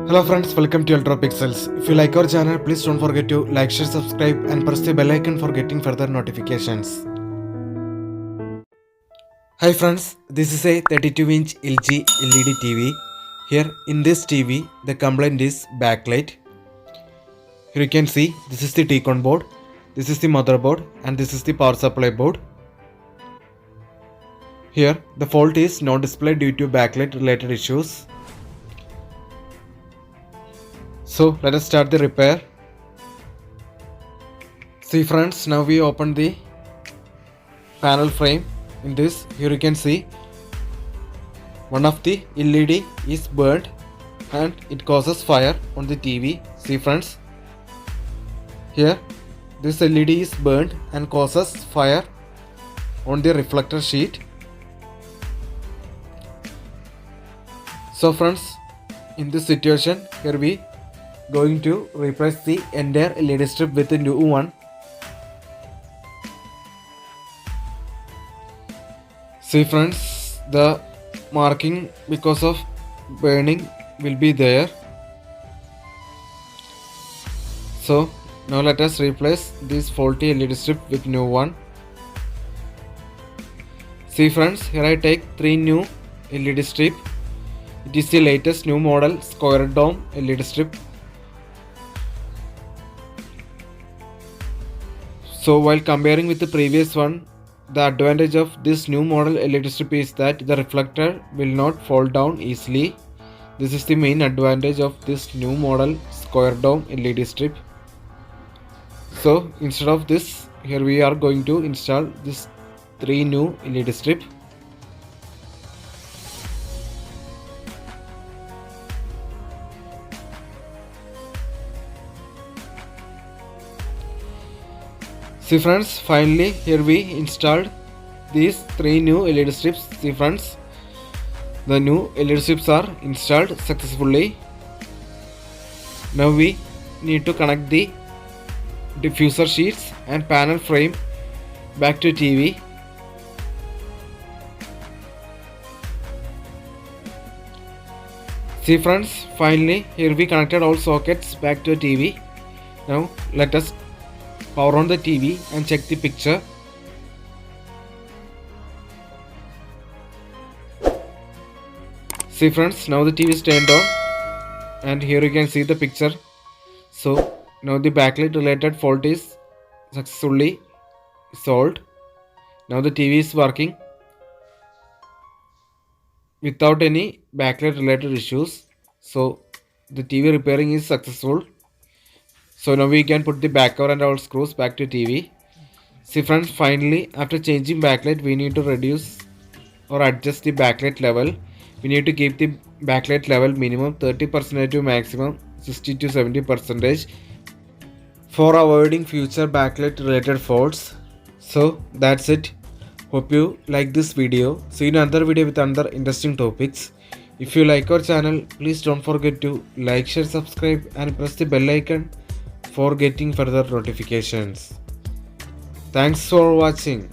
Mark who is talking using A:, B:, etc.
A: Hello friends, welcome to Ultra Pixels. If you like our channel, please don't forget to like, share, subscribe and press the bell icon for getting further notifications. Hi friends, this is a 32-inch LG LED TV. Here in this TV, the complaint is backlight. Here you can see, this is the T-con board, this is the motherboard and this is the power supply board. Here, the fault is no display due to backlight related issues. So let us start the repair. See friends, now we open the panel frame. In this, here you can see one of the LED is burnt and it causes fire on the TV. See friends, here this LED is burnt and causes fire on the reflector sheet. So friends, in this situation, here we going to replace the entire LED strip with a new one. See friends, the marking because of burning will be there. So now let us replace this faulty LED strip with new one. See friends, here I take 3 new LED strip. It is the latest new model square dome LED strip. So while comparing with the previous one, the advantage of this new model LED strip is that the reflector will not fall down easily. This is the main advantage of this new model square dome LED strip. So instead of this, here we are going to install this 3 new LED strip. See friends, finally here we installed these 3 new LED strips. See friends, the new LED strips are installed successfully. Now we need to connect the diffuser sheets and panel frame back to TV. See friends, finally here we connected all sockets back to TV. Now let us power on the TV and check the picture. See friends, now the TV is turned on and here you can see the picture. So now the backlight related fault is successfully solved. Now the TV is working without any backlight related issues. So the TV repairing is successful. So now we can put the back cover and all screws back to TV. See friends, finally after changing backlight we need to reduce or adjust the backlight level. We need to keep the backlight level minimum 30% to maximum 60 to 70% for avoiding future backlight related faults. So that's it. Hope you like this video. See you in another video with another interesting topics. If you like our channel, please don't forget to like, share, subscribe and press the bell icon for getting further notifications. Thanks for watching.